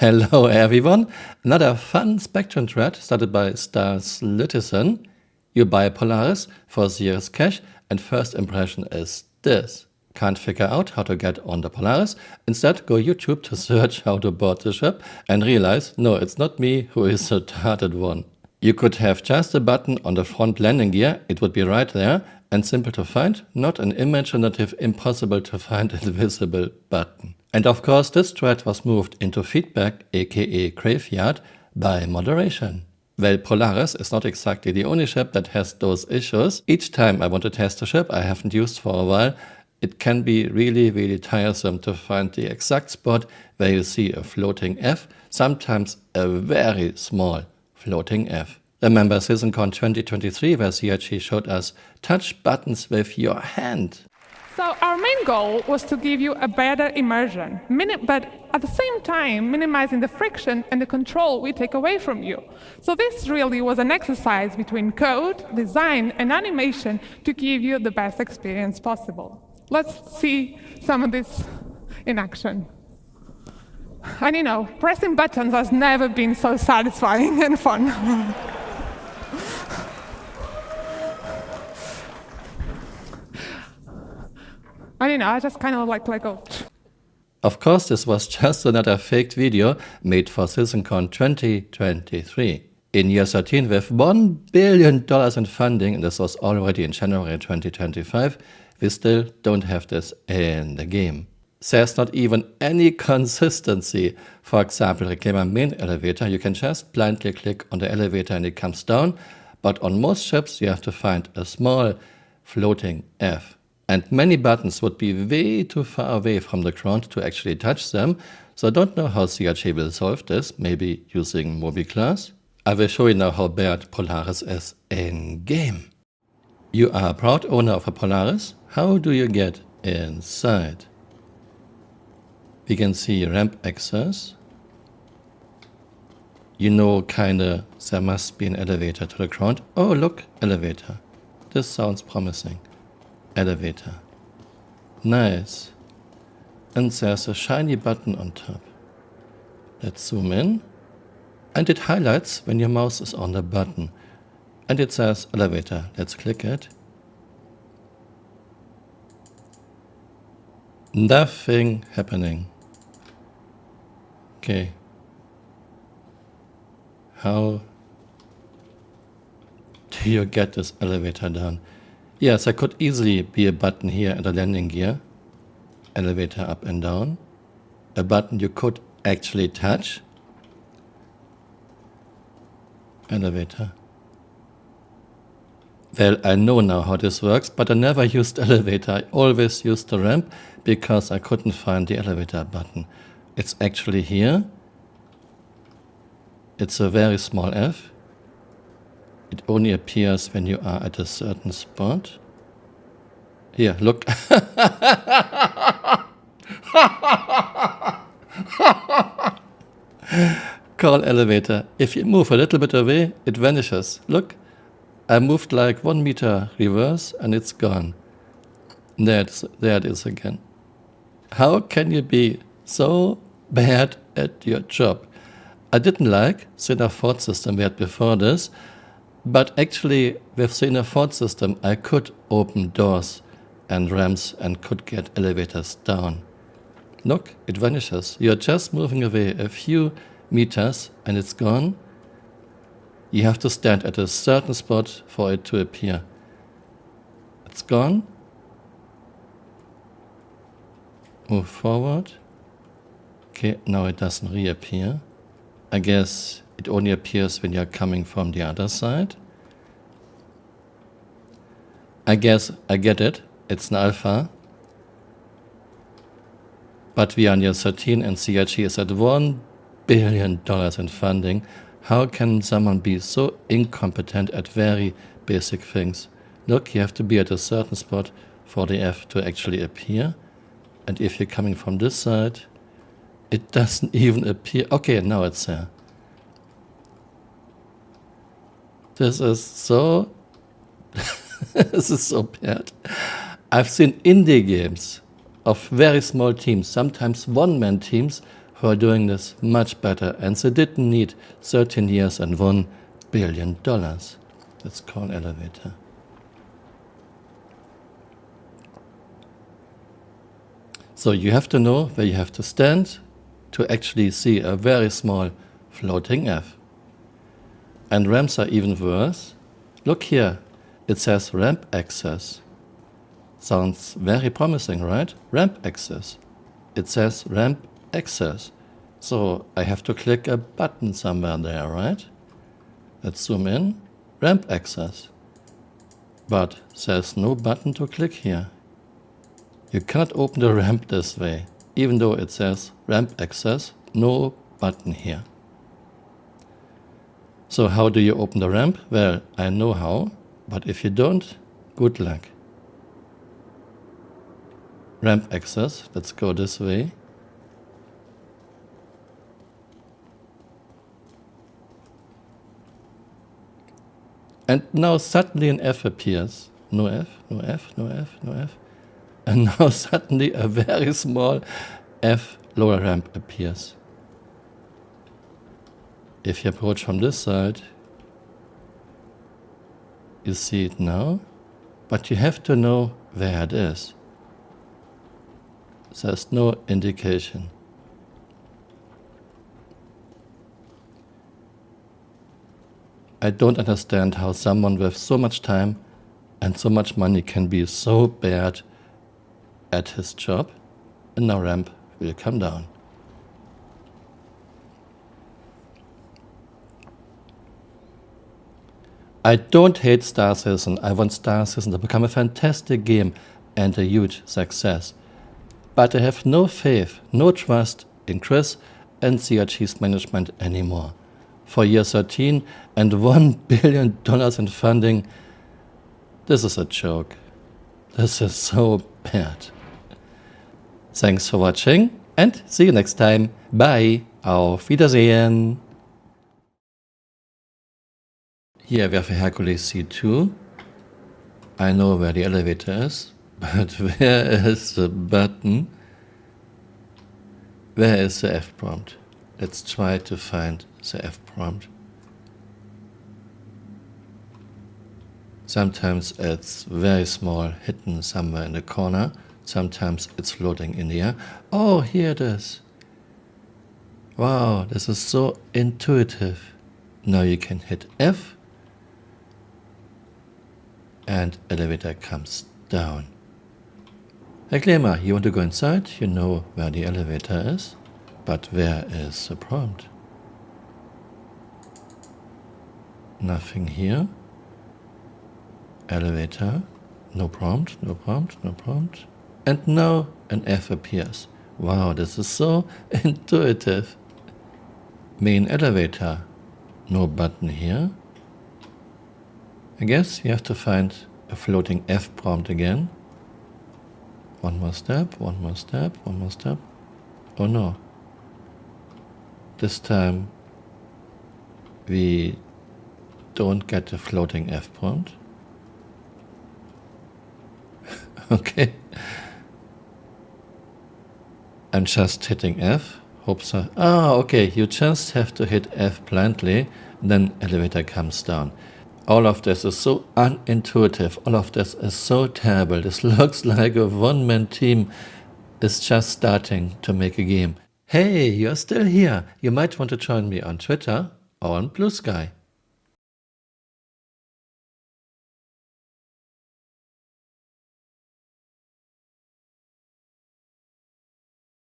Hello everyone, another fun Spectrum thread started by Stars Litizen. You buy Polaris for 0 cash and first impression is this. Can't figure out how to get on the Polaris, instead go YouTube to search how to board the ship and realize, no, it's not me who is the retarded one. You could have just a button on the front landing gear, it would be right there and simple to find, not an imaginative, impossible to find invisible button. And of course this thread was moved into feedback, aka graveyard, by moderation. Well, Polaris is not exactly the only ship that has those issues. Each time I want to test a ship I haven't used for a while, it can be really tiresome to find the exact spot where you see a floating F, sometimes a very small floating F. Remember SysMcon 2023 where CRG showed us touch buttons with your hand. So our main goal was to give you a better immersion, but at the same time minimizing the friction and the control we take away from you. So this really was an exercise between code, design and animation to give you the best experience possible. Let's see some of this in action. And you know, pressing buttons has never been so satisfying and fun. And you know, I just kind of like let go. Of course, this was just another faked video made for SysMcon 2023. In year 13 with $1 billion in funding, and this was already in January 2025, we still don't have this in the game. There's not even any consistency. For example, Reclaimer main elevator, you can just blindly click on the elevator and it comes down, but on most ships you have to find a small floating F. And many buttons would be way too far away from the ground to actually touch them, so I don't know how CRG will solve this, maybe using Mobi class. I will show you now how bad Polaris is in game. You are a proud owner of a Polaris. How do you get inside? We can see ramp access. You know kinda there must be an elevator to the ground. Oh look, elevator. This sounds promising. Elevator. Nice. And there's a shiny button on top. Let's zoom in. And it highlights when your mouse is on the button. And it says elevator. Let's click it. Nothing happening. Okay. How do you get this elevator down? Yes, there could easily be a button here at the landing gear. Elevator up and down. A button you could actually touch. Elevator. Well, I know now how this works, but I never used elevator. I always used the ramp because I couldn't find the elevator button. It's actually here. It's a very small F. It only appears when you are at a certain spot. Here, look. Call elevator. If you move a little bit away, it vanishes. Look, I moved like 1 meter reverse and it's gone. There it is again. How can you be so bad at your job? I didn't like the inner Ford system we had before this. But actually, with the inner Ford system, I could open doors and ramps and could get elevators down. Look, it vanishes. You're just moving away a few meters and it's gone. You have to stand at a certain spot for it to appear. It's gone. Move forward. Okay, now it doesn't reappear. I guess it only appears when you're coming from the other side. I guess I get it. It's an alpha. But we are near 13 and CRG is at $1 billion in funding. How can someone be so incompetent at very basic things? Look, you have to be at a certain spot for the F to actually appear. And if you're coming from this side, it doesn't even appear. Okay, now it's there. This is so this is so bad. I've seen indie games of very small teams, sometimes one-man teams, who are doing this much better, and they didn't need 13 years and $1 billion. Let's call elevator. So you have to know where you have to stand to actually see a very small floating F. And ramps are even worse. Look here, it says ramp access. Sounds very promising, right? Ramp access. It says ramp access. So I have to click a button somewhere there, right? Let's zoom in. Ramp access. But there's no button to click here. You cannot open the ramp this way, even though it says ramp access, no button here. So how do you open the ramp? Well, I know how, but if you don't, good luck. Ramp access, let's go this way. And now suddenly an F appears. No F, no F, no F, no F. And now suddenly a very small F lower ramp appears. If you approach from this side, you see it now, but you have to know where it is. There's no indication. I don't understand how someone with so much time and so much money can be so bad at his job, and now ramp will come down. I don't hate Star Citizen. I want Star Citizen to become a fantastic game and a huge success. But I have no faith, no trust in Chris and CRG's management anymore. For year 13 and $1 billion in funding, this is a joke. This is so bad. Thanks for watching and see you next time. Bye. Auf Wiedersehen. Here we have a Hercules C2. I know where the elevator is, but where is the button? Where is the F prompt? Let's try to find the F prompt. Sometimes it's very small, hidden somewhere in the corner. Sometimes it's floating in the air. Oh, here it is. Wow, this is so intuitive. Now you can hit F and elevator comes down. Hey Clema, you want to go inside? You know where the elevator is, but where is the prompt? Nothing here. Elevator, no prompt, no prompt, no prompt. And now an F appears. Wow, this is so intuitive. Main elevator, no button here. I guess you have to find a floating F prompt again. One more step, one more step, one more step. Oh no. This time we don't get a floating F prompt. Okay. I'm just hitting F. Hope so. Ah, okay. You just have to hit F blindly, then elevator comes down. All of this is so unintuitive. All of this is so terrible. This looks like a one-man team is just starting to make a game. Hey, you're still here. You might want to join me on Twitter or on Blue Sky.